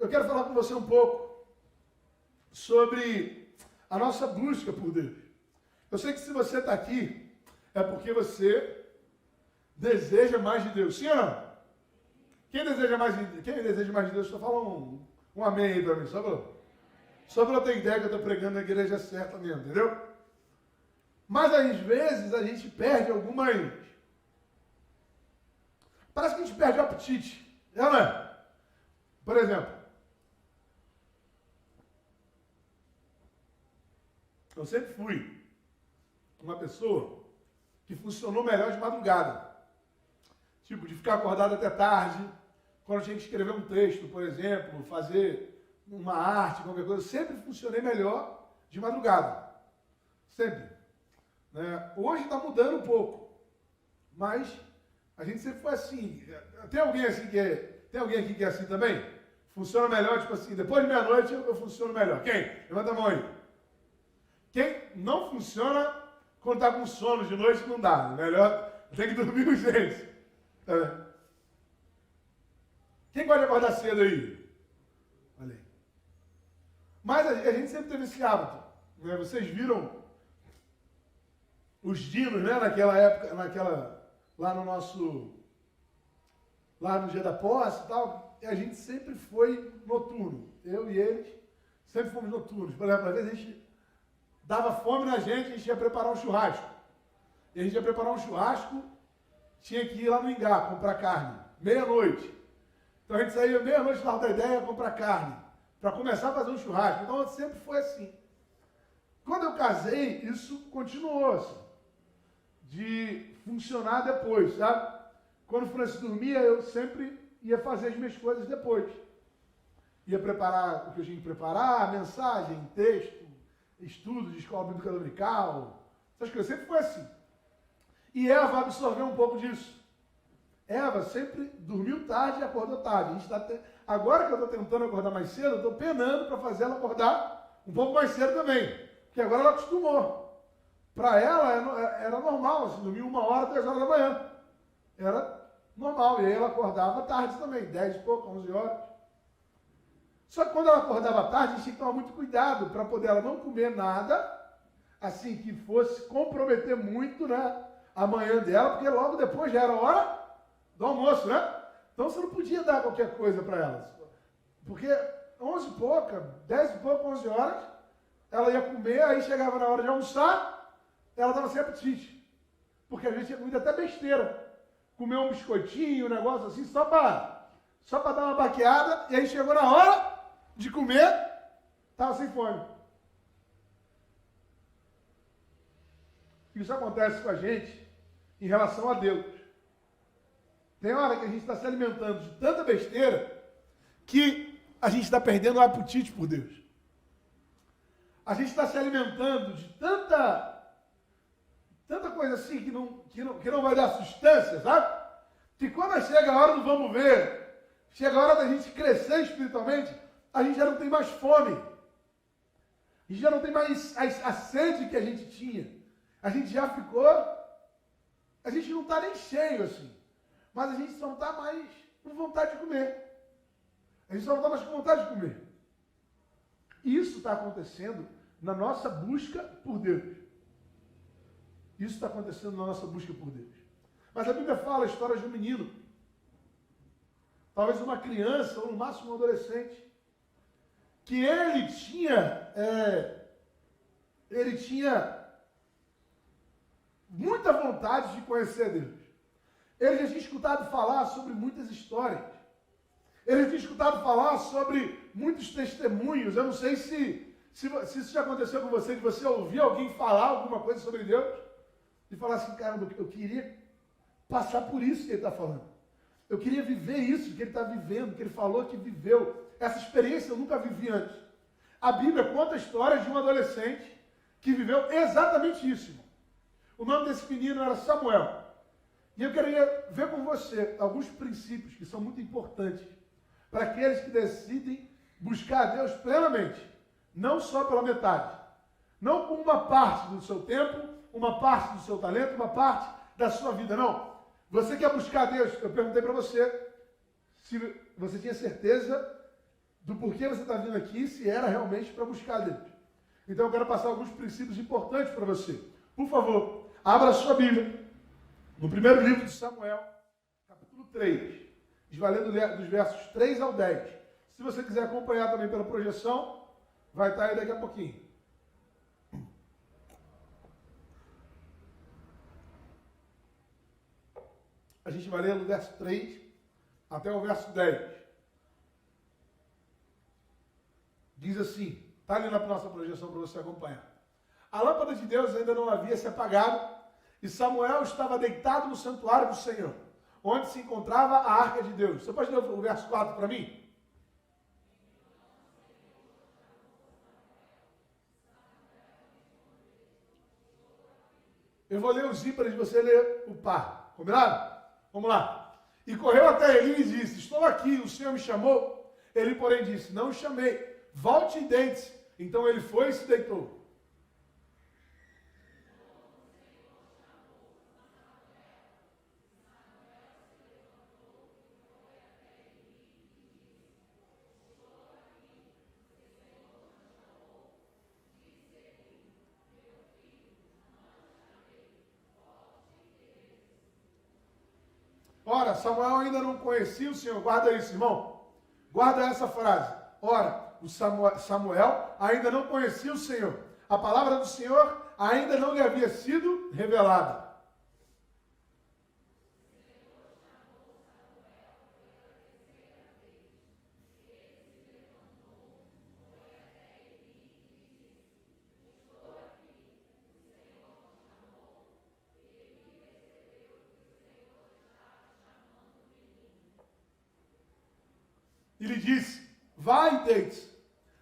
eu quero falar com você um pouco sobre a nossa busca por Deus. Eu sei que se você está aqui, é porque você deseja mais de Deus. Sim ou não? Quem deseja mais de Deus, só fala um amém aí para mim, só para eu ter ideia que eu estou pregando na igreja certa mesmo, entendeu? Mas às vezes a gente perde algumas... Parece que a gente perde o apetite, não é? Por exemplo, eu sempre fui uma pessoa que funcionou melhor de madrugada. Tipo, de ficar acordado até tarde, quando eu tinha que escrever um texto, por exemplo, fazer uma arte, qualquer coisa, eu sempre funcionei melhor de madrugada. Sempre. Né? Hoje está mudando um pouco, mas a gente sempre foi assim. Tem alguém aqui que é assim também? Funciona melhor, tipo assim, depois de meia-noite eu funciono melhor. Quem? Levanta a mão aí. Quem não funciona quando está com sono de noite não dá. Melhor, tem que dormir urgente. Tá. Quem gosta de acordar cedo aí? Olha aí. Mas a gente sempre teve esse hábito. Né? Vocês viram os dinos, né? Naquela época, lá no dia da posse e tal, a gente sempre foi noturno. Eu e eles sempre fomos noturnos. Por exemplo, às vezes a gente dava fome na gente, a gente ia preparar um churrasco. E a gente ia preparar um churrasco, tinha que ir lá no Ingá, comprar carne, meia-noite. Então a gente saía meia-noite lá da ideia, comprar carne, para começar a fazer um churrasco. Então sempre foi assim. Quando eu casei, isso continuou assim, de funcionar depois, sabe? Quando o Francisco dormia, eu sempre ia fazer as minhas coisas depois. Ia preparar o que eu tinha que preparar, mensagem, texto, estudo de escola bíblica dominical, essas coisas. Sempre foi assim. E Eva absorveu um pouco disso. Eva sempre dormiu tarde e acordou tarde. A gente agora que eu estou tentando acordar mais cedo, eu estou penando para fazer ela acordar um pouco mais cedo também. Porque agora ela acostumou. Para ela era normal, assim, dormir 1h, 3h da manhã. Era normal. E aí ela acordava tarde também, 10 e pouco, 11 horas. Só que quando ela acordava tarde, a gente tinha que tomar muito cuidado para poder ela não comer nada, assim, que fosse comprometer muito, né, a manhã dela, porque logo depois já era hora do almoço, né? Então você não podia dar qualquer coisa para elas. Porque 11 e pouca, 10 e pouco, 11 horas, ela ia comer, aí chegava na hora de almoçar, ela estava sem apetite. Porque a gente tinha comido até besteira. Comer um biscoitinho, um negócio assim, só para dar uma baqueada, e aí chegou na hora de comer, estava sem fome. Isso acontece com a gente em relação a Deus. Tem hora que a gente está se alimentando de tanta besteira que a gente está perdendo o apetite por Deus. A gente está se alimentando de tanta coisa assim que não vai dar sustância, sabe? Que quando chega a hora do vamos ver, chega a hora da gente crescer espiritualmente, a gente já não tem mais fome. A gente já não tem mais a sede que a gente tinha. A gente já ficou... A gente não está nem cheio assim. Mas a gente só não está mais com vontade de comer. A gente só não está mais com vontade de comer. Isso está acontecendo na nossa busca por Deus. Isso está acontecendo na nossa busca por Deus. Mas a Bíblia fala a história de um menino. Talvez uma criança, ou no máximo um adolescente. Que ele tinha muita vontade de conhecer Deus. Ele já tinha escutado falar sobre muitas histórias. Ele já tinha escutado falar sobre muitos testemunhos. Eu não sei se isso já aconteceu com você, de você ouvir alguém falar alguma coisa sobre Deus e falar assim, caramba, eu queria passar por isso que ele está falando. Eu queria viver isso que ele está vivendo, que ele falou que viveu. Essa experiência eu nunca vivi antes. A Bíblia conta a história de um adolescente que viveu exatamente isso. O nome desse menino era Samuel. E eu queria ver com você alguns princípios que são muito importantes para aqueles que decidem buscar a Deus plenamente, não só pela metade, não com uma parte do seu tempo, uma parte do seu talento, uma parte da sua vida, não. Você quer buscar a Deus? Eu perguntei para você se você tinha certeza do porquê você está vindo aqui, se era realmente para buscar Deus. Então eu quero passar alguns princípios importantes para você. Por favor, abra a sua Bíblia no primeiro livro de Samuel, capítulo 3. Valendo dos versos 3 ao 10. Se você quiser acompanhar também pela projeção, vai estar aí daqui a pouquinho. A gente vai ler do verso 3 até o verso 10. Diz assim, está ali na nossa projeção para você acompanhar. A lâmpada de Deus ainda não havia se apagado, e Samuel estava deitado no santuário do Senhor, onde se encontrava a arca de Deus. Você pode ler o verso 4 para mim? Eu vou ler os ímpares e você lê o par. Combinado? Vamos lá. E correu até Eli e disse, estou aqui, o Senhor me chamou. Ele, porém, disse, não o chamei. Volte e deite-se. Então ele foi e se deitou. Ora, Samuel ainda não conhecia o Senhor. Guarda isso, irmão. Guarda essa frase. Ora, o Samuel ainda não conhecia o Senhor. A palavra do Senhor ainda não lhe havia sido revelada. E lhe disse, vai e deite-se.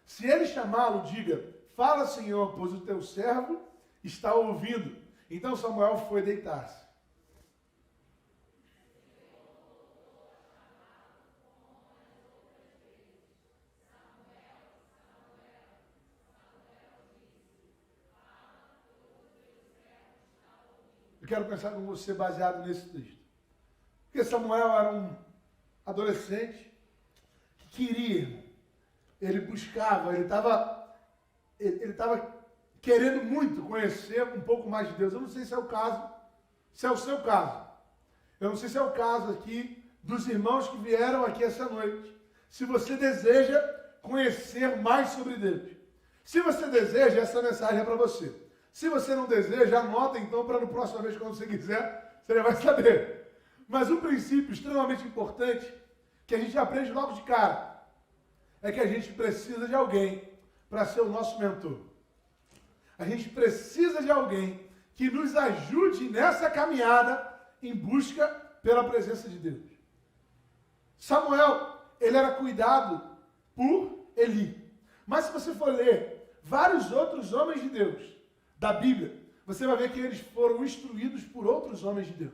Se ele chamá-lo, diga, fala, Senhor, pois o teu servo está ouvindo. Então Samuel foi deitar-se. Eu quero pensar com você baseado nesse texto. Porque Samuel era um adolescente que queria, ele buscava, ele estava querendo muito conhecer um pouco mais de Deus. Eu não sei se é o caso, se é o seu caso. Eu não sei se é o caso aqui dos irmãos que vieram aqui essa noite. Se você deseja conhecer mais sobre Deus. Se você deseja, essa mensagem é para você. Se você não deseja, anota então para no próxima vez, quando você quiser, você já vai saber. Mas um princípio extremamente importante, que a gente aprende logo de cara, é que a gente precisa de alguém para ser o nosso mentor. A gente precisa de alguém que nos ajude nessa caminhada em busca pela presença de Deus. Samuel, ele era cuidado por Eli. Mas se você for ler vários outros homens de Deus da Bíblia, você vai ver que eles foram instruídos por outros homens de Deus.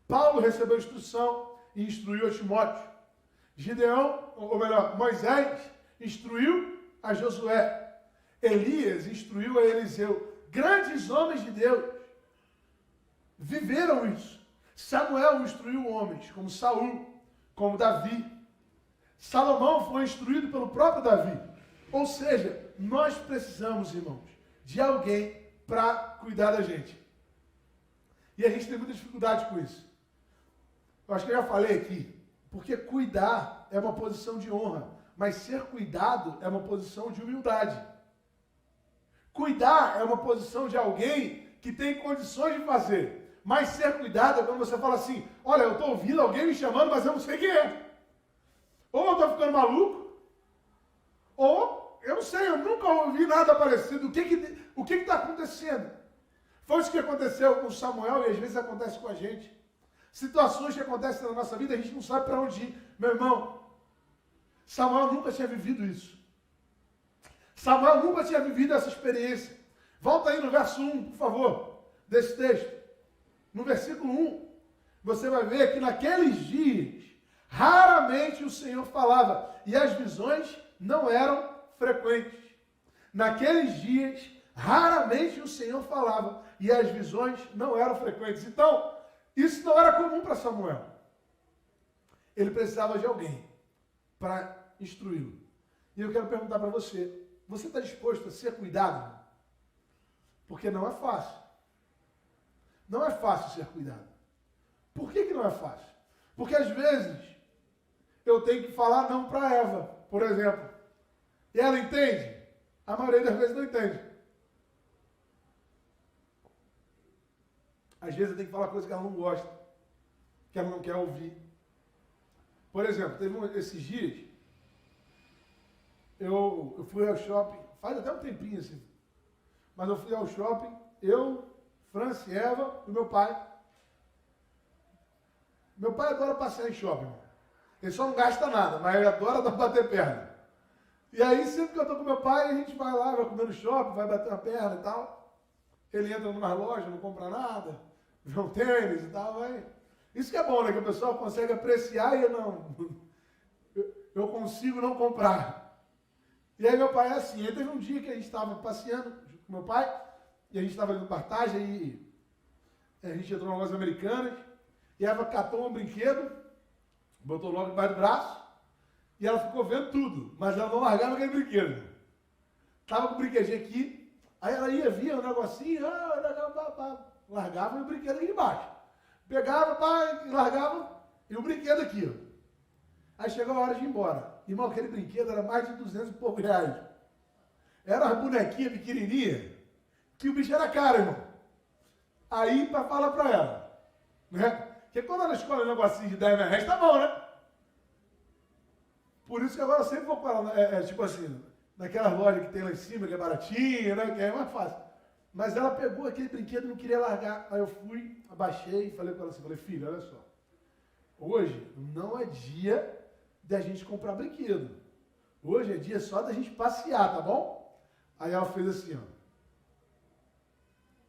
Paulo recebeu instrução e instruiu a Timóteo. Gideão, ou melhor, Moisés instruiu a Josué. Elias instruiu a Eliseu. Grandes homens de Deus viveram isso. Samuel instruiu homens como Saul, como Davi. Salomão foi instruído pelo próprio Davi. Ou seja, nós precisamos, irmãos, de alguém para cuidar da gente. E a gente tem muita dificuldade com isso. Eu acho que eu já falei aqui, porque cuidar é uma posição de honra, mas ser cuidado é uma posição de humildade. Cuidar é uma posição de alguém que tem condições de fazer, mas ser cuidado é quando você fala assim, olha, eu estou ouvindo alguém me chamando, mas eu não sei quem é. Ou eu estou ficando maluco, ou eu não sei, eu nunca ouvi nada parecido. O que está acontecendo? Foi isso que aconteceu com Samuel e às vezes acontece com a gente. Situações que acontecem na nossa vida, a gente não sabe para onde ir. Meu irmão, Samuel nunca tinha vivido isso. Samuel nunca tinha vivido essa experiência. Volta aí no verso 1, por favor, desse texto. No versículo 1, você vai ver que naqueles dias, raramente o Senhor falava, e as visões não eram frequentes. Naqueles dias, raramente o Senhor falava, e as visões não eram frequentes. Então, isso não era comum para Samuel. Ele precisava de alguém para instruí-lo. E eu quero perguntar para você, você está disposto a ser cuidado? Porque não é fácil. Não é fácil ser cuidado. Por que não é fácil? Porque às vezes eu tenho que falar não para Eva, por exemplo. E ela entende? A maioria das vezes não entende. Às vezes eu tenho que falar coisa que ela não gosta, que ela não quer ouvir. Por exemplo, teve esses dias, eu fui ao shopping, faz até um tempinho assim, mas eu fui ao shopping, eu, Franci, Eva e meu pai. Meu pai adora passear em shopping. Ele só não gasta nada, mas ele adora bater perna. E aí, sempre que eu estou com meu pai, a gente vai lá, vai comer no shopping, vai bater uma perna e tal. Ele entra numa loja, não compra nada, vê um tênis e tal, vai. Isso que é bom, né? Que o pessoal consegue apreciar e eu não. Eu consigo não comprar. E aí meu pai é assim. Aí teve um dia que a gente estava passeando junto com meu pai, e a gente estava ali no Partage, e a gente entrou na loja americana, e a Eva catou um brinquedo, botou logo debaixo do braço, e ela ficou vendo tudo, mas ela não largava aquele brinquedo. Tava com o brinquedinho aqui, aí ela ia, via um negocinho, largava e o brinquedo aqui embaixo. Pegava, pá, e largava, e o brinquedo aqui, ó. Aí chegou a hora de ir embora. Irmão, aquele brinquedo era mais de 200 e poucos reais. Era uma bonequinha pequenininha, que o bicho era caro, irmão. Aí, para falar para ela, né? Porque quando ela escolhe um negocinho de 10 reais, tá bom, né? Por isso que agora eu sempre vou com ela, tipo assim, naquelas lojas que tem lá em cima, que é baratinha, né? Que é mais fácil. Mas ela pegou aquele brinquedo e não queria largar. Aí eu fui, abaixei e falei para ela assim, falei, filha, olha só. Hoje não é dia da gente comprar brinquedo. Hoje é dia só da gente passear, tá bom? Aí ela fez assim, ó.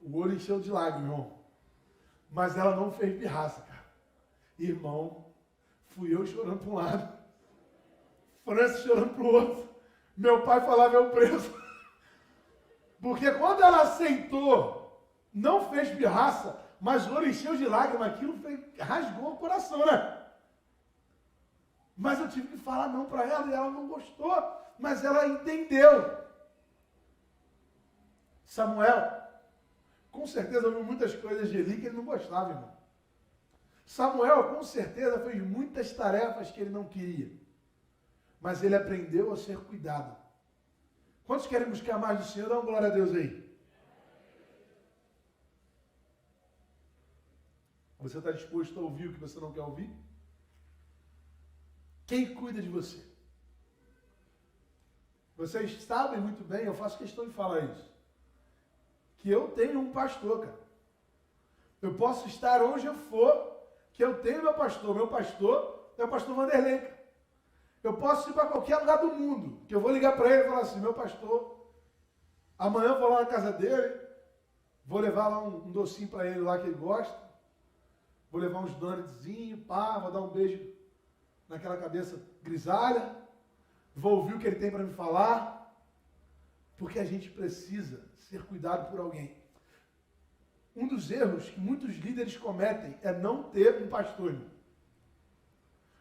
O olho encheu de lágrimas, irmão. Mas ela não fez pirraça, cara. Irmão, fui eu chorando para um lado. Francis chorando para o outro. Meu pai falava, eu preso. Porque quando ela aceitou, não fez pirraça, mas o olho encheu de lágrimas, aquilo rasgou o coração, né? Mas eu tive que falar não para ela e ela não gostou, mas ela entendeu. Samuel, com certeza, viu muitas coisas de Eli que ele não gostava, irmão. Samuel, com certeza, fez muitas tarefas que ele não queria, mas ele aprendeu a ser cuidado. Quantos querem buscar mais do Senhor? Dá uma glória a Deus aí. Você está disposto a ouvir o que você não quer ouvir? Quem cuida de você? Vocês sabem muito bem, eu faço questão de falar isso, que eu tenho um pastor, cara. Eu posso estar onde eu for, que eu tenho meu pastor. Meu pastor é o pastor Vanderlei, cara. Eu posso ir para qualquer lugar do mundo, que eu vou ligar para ele e falar assim, meu pastor, amanhã eu vou lá na casa dele, vou levar lá um docinho para ele lá que ele gosta, vou levar uns donutzinhos, pá, vou dar um beijo naquela cabeça grisalha, vou ouvir o que ele tem para me falar, porque a gente precisa ser cuidado por alguém. Um dos erros que muitos líderes cometem é não ter um pastor.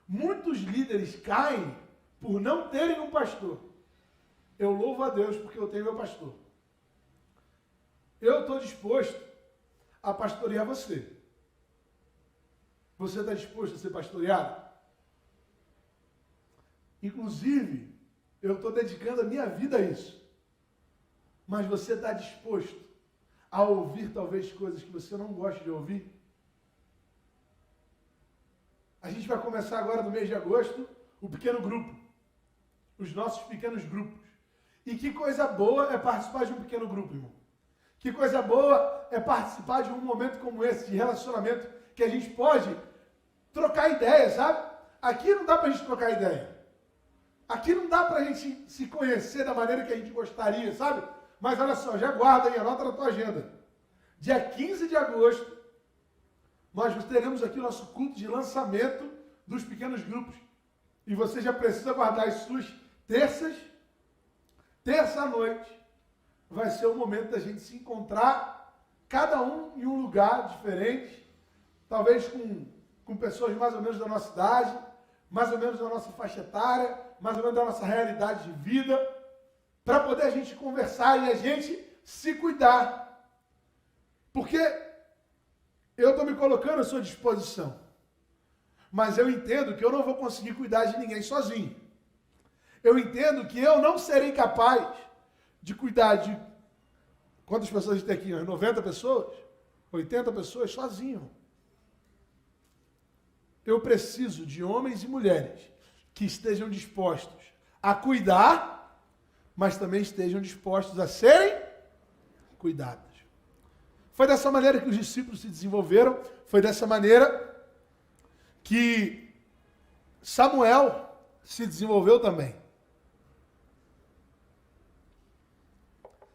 Muitos líderes caem por não terem um pastor. Eu louvo a Deus porque eu tenho meu pastor. Eu estou disposto a pastorear você. Você está disposto a ser pastoreado? Inclusive, eu estou dedicando a minha vida a isso. Mas você está disposto a ouvir talvez coisas que você não gosta de ouvir? A gente vai começar agora no mês de agosto o pequeno grupo. Os nossos pequenos grupos. E que coisa boa é participar de um pequeno grupo, irmão. Que coisa boa é participar de um momento como esse, de relacionamento, que a gente pode trocar ideia, sabe? Aqui não dá para a gente trocar ideia. Aqui não dá para a gente se conhecer da maneira que a gente gostaria, sabe? Mas olha só, já guarda aí, anota na tua agenda. Dia 15 de agosto, nós teremos aqui o nosso culto de lançamento dos pequenos grupos. E você já precisa guardar as suas terças. Terça-noite vai ser o momento da gente se encontrar, cada um em um lugar diferente, talvez com pessoas mais ou menos da nossa idade, mais ou menos da nossa faixa etária, mais ou menos da nossa realidade de vida, para poder a gente conversar e a gente se cuidar. Porque eu estou me colocando à sua disposição. Mas eu entendo que eu não vou conseguir cuidar de ninguém sozinho. Eu entendo que eu não serei capaz de cuidar de... Quantas pessoas a gente tem aqui? 90 pessoas? 80 pessoas sozinho. Eu preciso de homens e mulheres que estejam dispostos a cuidar, mas também estejam dispostos a serem cuidados. Foi dessa maneira que os discípulos se desenvolveram, foi dessa maneira que Samuel se desenvolveu também.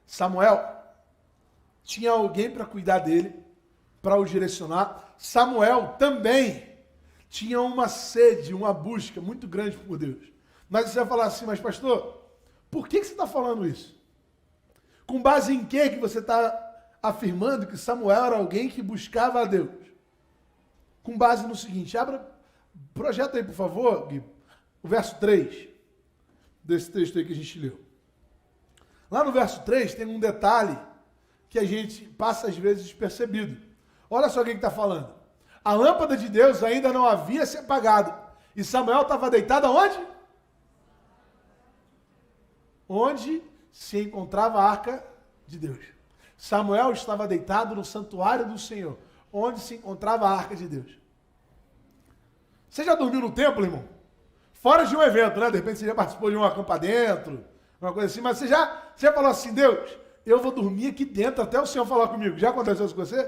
Samuel tinha alguém para cuidar dele, para o direcionar. Samuel também tinha uma sede, uma busca muito grande por Deus. Mas você vai falar assim, mas pastor, por que você está falando isso? Com base em que você está afirmando que Samuel era alguém que buscava a Deus? Com base no seguinte, projeta aí, por favor, Gui, o verso 3 desse texto aí que a gente leu. Lá no verso 3 tem um detalhe que a gente passa às vezes despercebido. Olha só o que está falando. A lâmpada de Deus ainda não havia se apagado. E Samuel estava deitado aonde? Onde se encontrava a arca de Deus. Samuel estava deitado no santuário do Senhor, onde se encontrava a arca de Deus. Você já dormiu no templo, irmão? Fora de um evento, né? De repente você já participou de um acampadentro, uma coisa assim, mas você já falou assim, Deus, eu vou dormir aqui dentro até o Senhor falar comigo. Já aconteceu isso com você?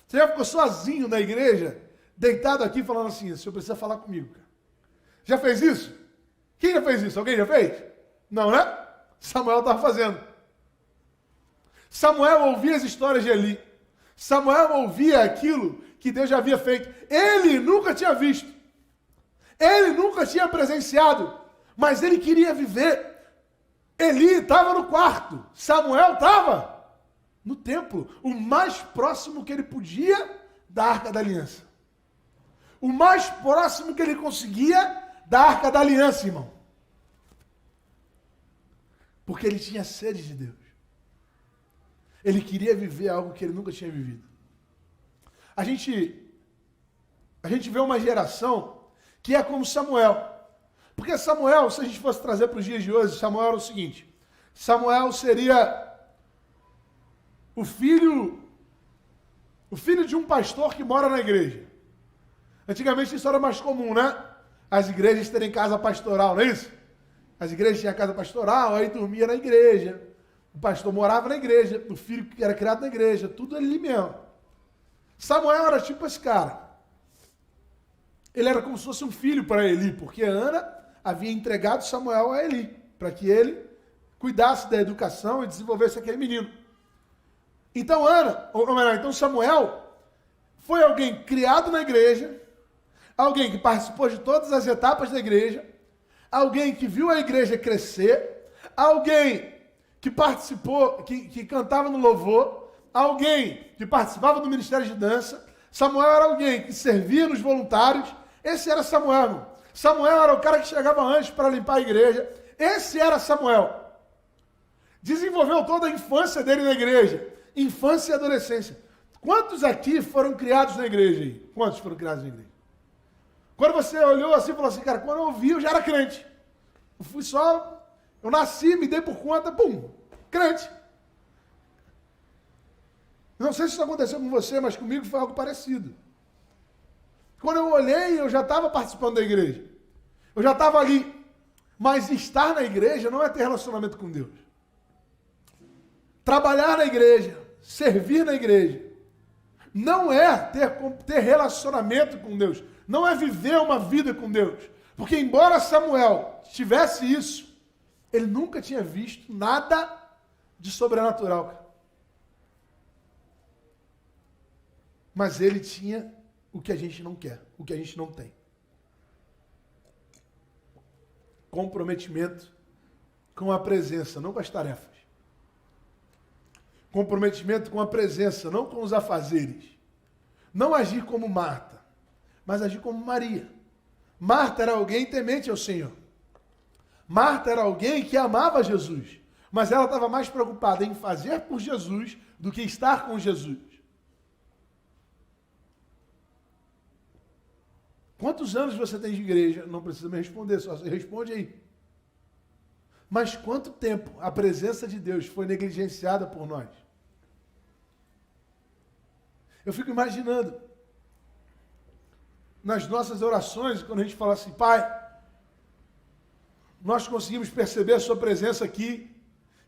Você já ficou sozinho na igreja, deitado aqui, falando assim, o Senhor precisa falar comigo, cara. Já fez isso? Quem já fez isso? Alguém já fez? Não, né? Samuel estava fazendo. Samuel ouvia as histórias de Eli. Samuel ouvia aquilo que Deus já havia feito. Ele nunca tinha visto. Ele nunca tinha presenciado. Mas ele queria viver. Eli estava no quarto. Samuel estava no templo. O mais próximo que ele podia da Arca da Aliança. O mais próximo que ele conseguia da Arca da Aliança, irmão. Porque ele tinha sede de Deus. Ele queria viver algo que ele nunca tinha vivido. A gente vê uma geração que é como Samuel. Porque Samuel, se a gente fosse trazer para os dias de hoje, Samuel era o seguinte. Samuel seria o filho de um pastor que mora na igreja. Antigamente isso era mais comum, né? As igrejas terem casa pastoral, não é isso? As igrejas tinham casa pastoral, aí dormia na igreja. O pastor morava na igreja, o filho que era criado na igreja, tudo ali mesmo. Samuel era tipo esse cara. Ele era como se fosse um filho para Eli, porque Ana havia entregado Samuel a Eli, para que ele cuidasse da educação e desenvolvesse aquele menino. Então então Samuel foi alguém criado na igreja, alguém que participou de todas as etapas da igreja, alguém que viu a igreja crescer, alguém que participou, que cantava no louvor, alguém que participava do ministério de dança. Samuel era alguém que servia nos voluntários. Esse era Samuel, irmão. Samuel era o cara que chegava antes para limpar a igreja. Esse era Samuel. Desenvolveu toda a infância dele na igreja. Infância e adolescência. Quantos aqui foram criados na igreja aí? Quantos foram criados na igreja? Quando você olhou assim e falou assim, cara, quando eu vi, eu já era crente. Eu nasci, me dei por conta, pum, crente. Não sei se isso aconteceu com você, mas comigo foi algo parecido. Quando eu olhei, eu já estava participando da igreja. Eu já estava ali. Mas estar na igreja não é ter relacionamento com Deus. Trabalhar na igreja, servir na igreja, não é ter relacionamento com Deus. Não é viver uma vida com Deus. Porque embora Samuel tivesse isso, ele nunca tinha visto nada de sobrenatural, cara. Mas ele tinha o que a gente não quer, o que a gente não tem. Comprometimento com a presença, não com as tarefas. Comprometimento com a presença, não com os afazeres. Não agir como Marta, mas agir como Maria. Marta era alguém temente ao Senhor. Marta era alguém que amava Jesus, mas ela estava mais preocupada em fazer por Jesus do que estar com Jesus. Quantos anos você tem de igreja? Não precisa me responder, só você responde aí. Mas quanto tempo a presença de Deus foi negligenciada por nós? Eu fico imaginando, nas nossas orações, quando a gente fala assim, Pai, nós conseguimos perceber a sua presença aqui,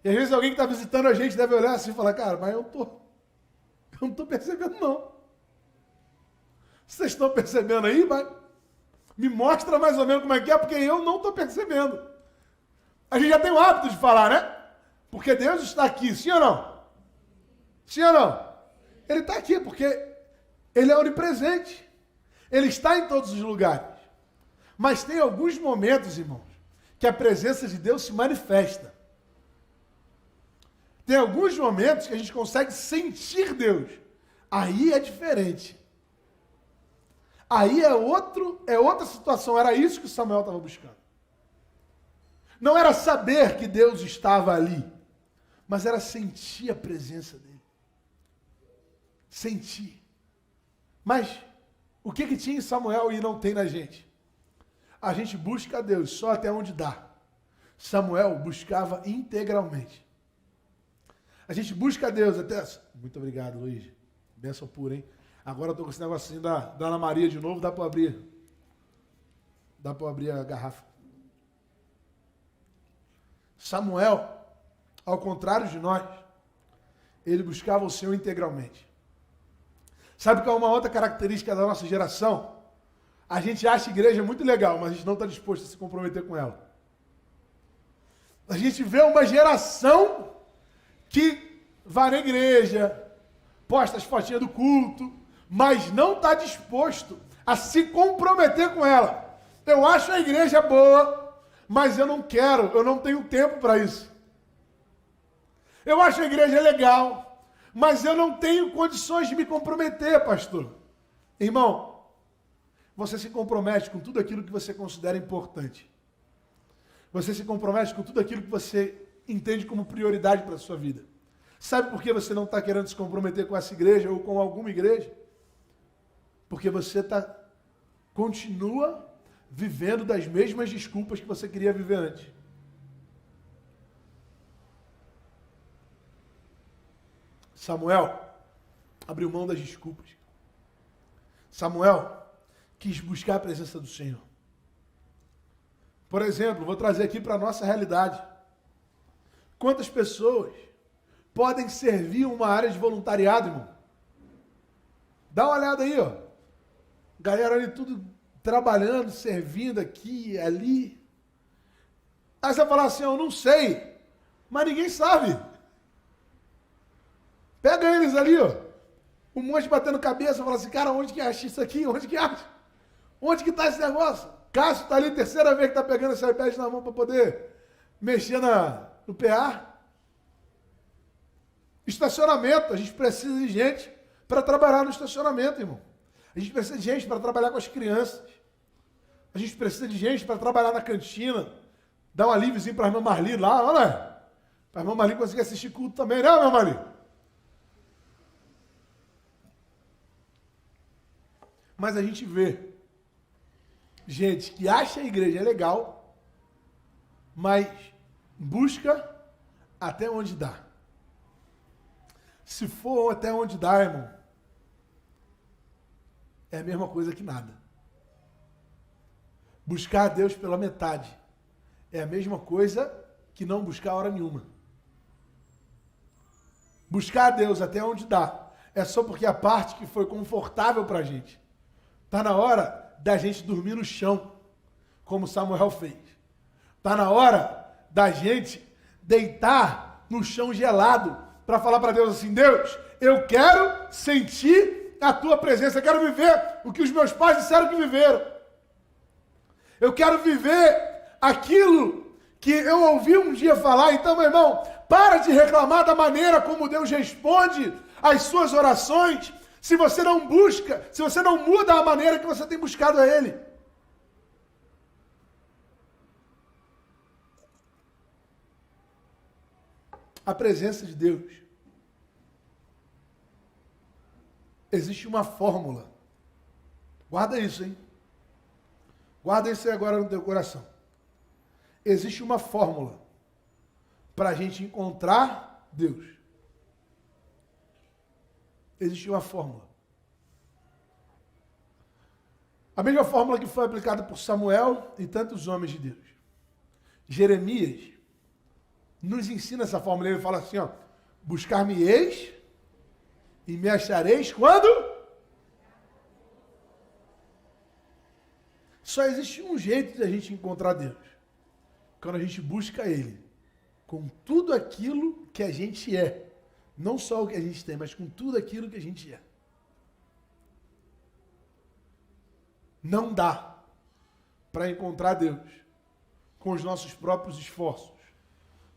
e às vezes alguém que está visitando a gente deve olhar assim e falar, cara, mas eu não estou percebendo não. Vocês estão percebendo aí? Mas me mostra mais ou menos como é que é, porque eu não estou percebendo. A gente já tem o hábito de falar, né? Porque Deus está aqui, sim ou não? Sim ou não? Ele está aqui porque Ele é onipresente. Ele está em todos os lugares. Mas tem alguns momentos, irmãos, que a presença de Deus se manifesta. Tem alguns momentos que a gente consegue sentir Deus. Aí é diferente. Aí é outra situação. Era isso que Samuel estava buscando. Não era saber que Deus estava ali, mas era sentir a presença dele. Sentir. Mas o que tinha em Samuel e não tem na gente? A gente busca a Deus só até onde dá. Samuel buscava integralmente. A gente busca a Deus até... Muito obrigado, Luiz. Bênção pura, hein? Agora eu estou com esse negocinho da Ana Maria de novo, dá para abrir. Dá para abrir a garrafa. Samuel, ao contrário de nós, ele buscava o Senhor integralmente. Sabe qual é uma outra característica da nossa geração? A gente acha a igreja muito legal, mas a gente não está disposto a se comprometer com ela. A gente vê uma geração que vai na igreja, posta as fotinhas do culto, mas não está disposto a se comprometer com ela. Eu acho a igreja boa, mas eu não quero, eu não tenho tempo para isso. Eu acho a igreja legal, mas eu não tenho condições de me comprometer, pastor. Irmão, você se compromete com tudo aquilo que você considera importante. Você se compromete com tudo aquilo que você entende como prioridade para a sua vida. Sabe por que você não está querendo se comprometer com essa igreja ou com alguma igreja? Porque você continua vivendo das mesmas desculpas que você queria viver antes. Samuel abriu mão das desculpas. Samuel quis buscar a presença do Senhor. Por exemplo, vou trazer aqui para a nossa realidade. Quantas pessoas podem servir uma área de voluntariado, irmão? Dá uma olhada aí, ó. Galera ali tudo trabalhando, servindo aqui, ali. Aí você vai falar assim, eu não sei, mas ninguém sabe. Pega eles ali, ó. Um monte batendo cabeça, fala assim, cara, onde que acha isso aqui? Onde que acha? Onde que está esse negócio? Cássio está ali, terceira vez que está pegando esse iPad na mão para poder mexer no PA. Estacionamento, a gente precisa de gente para trabalhar no estacionamento, irmão. A gente precisa de gente para trabalhar com as crianças. A gente precisa de gente para trabalhar na cantina. Dar um alíviozinho para a irmã Marli lá, olha. Para a irmã Marli conseguir assistir culto também, né, irmã Marli? Mas a gente vê gente que acha a igreja legal, mas busca até onde dá. Se for até onde dá, irmão, é a mesma coisa que nada. Buscar a Deus pela metade é a mesma coisa que não buscar hora nenhuma. Buscar a Deus até onde dá é só porque a parte que foi confortável para a gente. Está na hora da gente dormir no chão, como Samuel fez. Está na hora da gente deitar no chão gelado para falar para Deus assim, Deus, eu quero sentir a tua presença, eu quero viver o que os meus pais disseram que viveram. Eu quero viver aquilo que eu ouvi um dia falar. Então, meu irmão, para de reclamar da maneira como Deus responde às suas orações, se você não busca, se você não muda a maneira que você tem buscado a Ele. a presença de Deus, existe uma fórmula. Guarda isso, hein? Guarda isso aí agora no teu coração. Existe uma fórmula para a gente encontrar Deus. Existe uma fórmula. A mesma fórmula que foi aplicada por Samuel e tantos homens de Deus. Jeremias nos ensina essa fórmula. Ele fala assim, ó, buscar-me-eis e me achareis quando? Só existe um jeito de a gente encontrar Deus. Quando a gente busca Ele com tudo aquilo que a gente é. Não só o que a gente tem, mas com tudo aquilo que a gente é. Não dá para encontrar Deus com os nossos próprios esforços.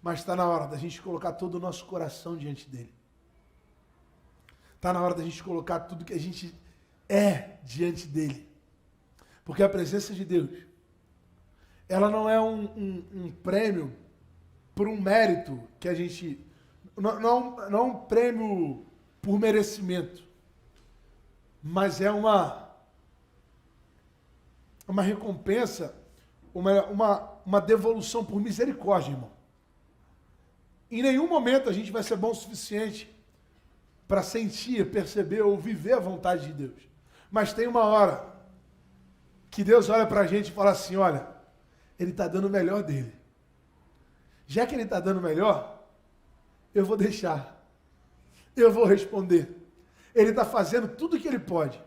Mas está na hora da gente colocar todo o nosso coração diante dele. Está na hora da gente colocar tudo que a gente é diante dele. Porque a presença de Deus, ela não é um prêmio por um mérito que a gente... Não é um prêmio por merecimento, mas é uma recompensa, uma devolução por misericórdia, irmão. Em nenhum momento a gente vai ser bom o suficiente para sentir, perceber ou viver a vontade de Deus. Mas tem uma hora que Deus olha para a gente e fala assim, olha, Ele está dando o melhor dele. Já que Ele está dando o melhor, eu vou deixar. Eu vou responder. Ele está fazendo tudo o que Ele pode.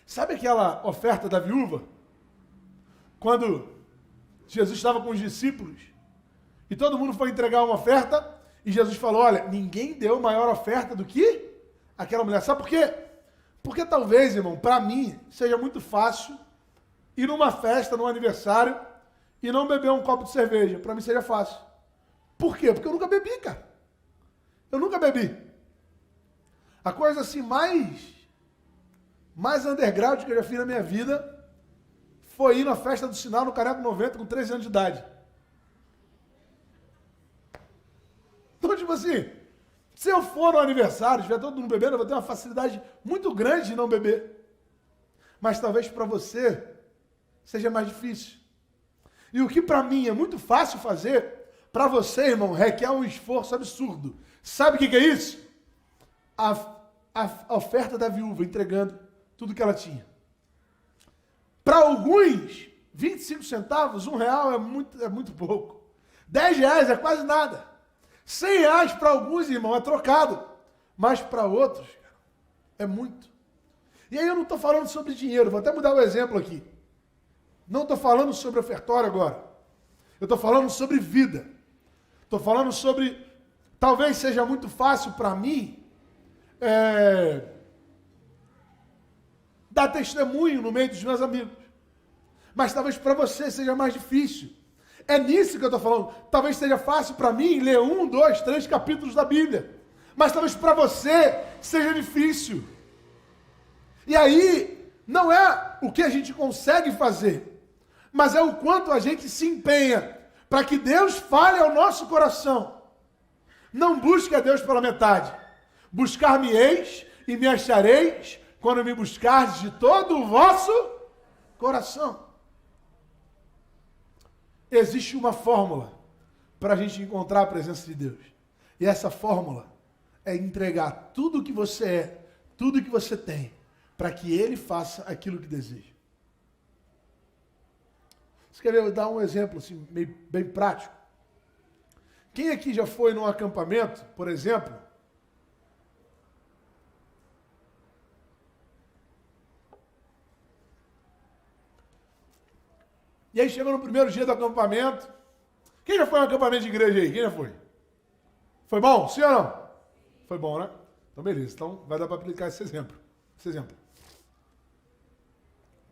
Sabe aquela oferta da viúva? Quando Jesus estava com os discípulos e todo mundo foi entregar uma oferta e Jesus falou, olha, ninguém deu maior oferta do que aquela mulher. Sabe por quê? Porque talvez, irmão, para mim, seja muito fácil ir numa festa, num aniversário e não beber um copo de cerveja. Para mim seria fácil. Por quê? Porque eu nunca bebi, cara. Eu nunca bebi. A coisa assim mais underground que eu já fiz na minha vida foi ir na festa do Sinal no Caneco 90 com 13 anos de idade. Então, tipo assim, se eu for no aniversário, estiver todo mundo bebendo, eu vou ter uma facilidade muito grande de não beber. Mas talvez para você seja mais difícil. E o que para mim é muito fácil fazer, para você, irmão, requer um esforço absurdo. Sabe o que é isso? A oferta da viúva entregando tudo que ela tinha. Para alguns, 25 centavos, R$1 é muito pouco. R$10 é quase nada. R$100 para alguns, irmão, é trocado. Mas para outros, é muito. E aí eu não estou falando sobre dinheiro, vou até mudar o exemplo aqui. Não estou falando sobre ofertório agora. Eu estou falando sobre vida. Estou falando sobre... Talvez seja muito fácil para mim dar testemunho no meio dos meus amigos. Mas talvez para você seja mais difícil. É nisso que eu estou falando. Talvez seja fácil para mim ler 1, 2, 3 capítulos da Bíblia. Mas talvez para você seja difícil. E aí, não é o que a gente consegue fazer, mas é o quanto a gente se empenha para que Deus fale ao nosso coração. Não busque a Deus pela metade. Buscar-me-eis e me achareis quando me buscardes de todo o vosso coração. Existe uma fórmula para a gente encontrar a presença de Deus. E essa fórmula é entregar tudo o que você é, tudo o que você tem, para que Ele faça aquilo que deseja. Você quer ver, eu dar um exemplo assim, bem prático? Quem aqui já foi num acampamento, por exemplo, e aí chegou no primeiro dia do acampamento? Quem já foi no acampamento de igreja aí? Quem já foi? Foi bom? Sim ou não? Foi bom, né? Então beleza, então vai dar para aplicar esse exemplo.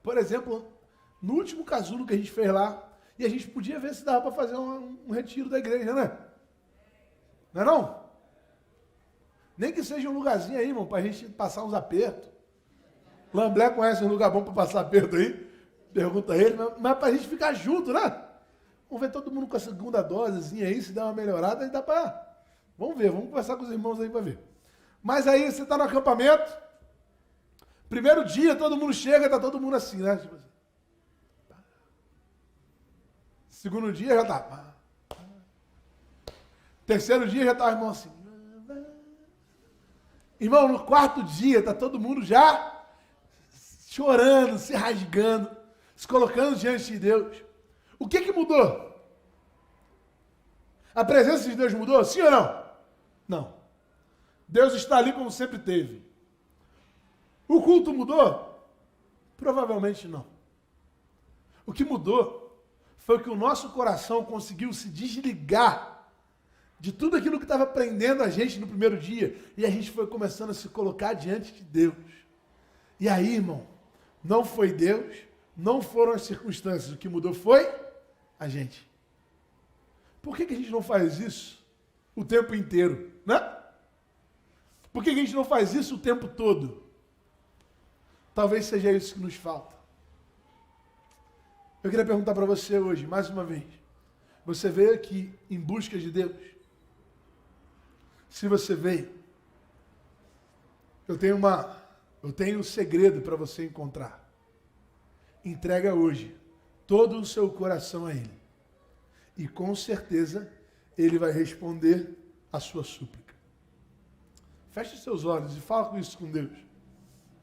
Por exemplo, no último casulo que a gente fez lá, e a gente podia ver se dava para fazer um retiro da igreja, né? Não é não? Nem que seja um lugarzinho aí, irmão, para a gente passar uns apertos. Lamblé conhece um lugar bom para passar aperto aí? Pergunta a ele, mas para a gente ficar junto, né? Vamos ver todo mundo com a segunda dosezinha aí, se dá uma melhorada, aí dá para Vamos ver, vamos conversar com os irmãos aí para ver. Mas aí você está no acampamento, primeiro dia todo mundo chega, está todo mundo assim, né? Tipo assim. Segundo dia já está. Terceiro dia já está o irmão assim. Irmão, no quarto dia está todo mundo já chorando, se rasgando, se colocando diante de Deus. O que mudou? A presença de Deus mudou? Sim ou não? Não. Deus está ali como sempre teve. O culto mudou? Provavelmente não. O que mudou foi que o nosso coração conseguiu se desligar de tudo aquilo que estava prendendo a gente no primeiro dia, e a gente foi começando a se colocar diante de Deus. E aí, irmão, não foi Deus, não foram as circunstâncias, o que mudou foi a gente. Por que a gente não faz isso o tempo inteiro, né? Por que a gente não faz isso o tempo todo? Talvez seja isso que nos falta. Eu queria perguntar para você hoje, mais uma vez, você veio aqui em busca de Deus? Se você veio, eu tenho um segredo para você encontrar. Entrega hoje todo o seu coração a Ele. E com certeza Ele vai responder a sua súplica. Feche seus olhos e fala com isso com Deus.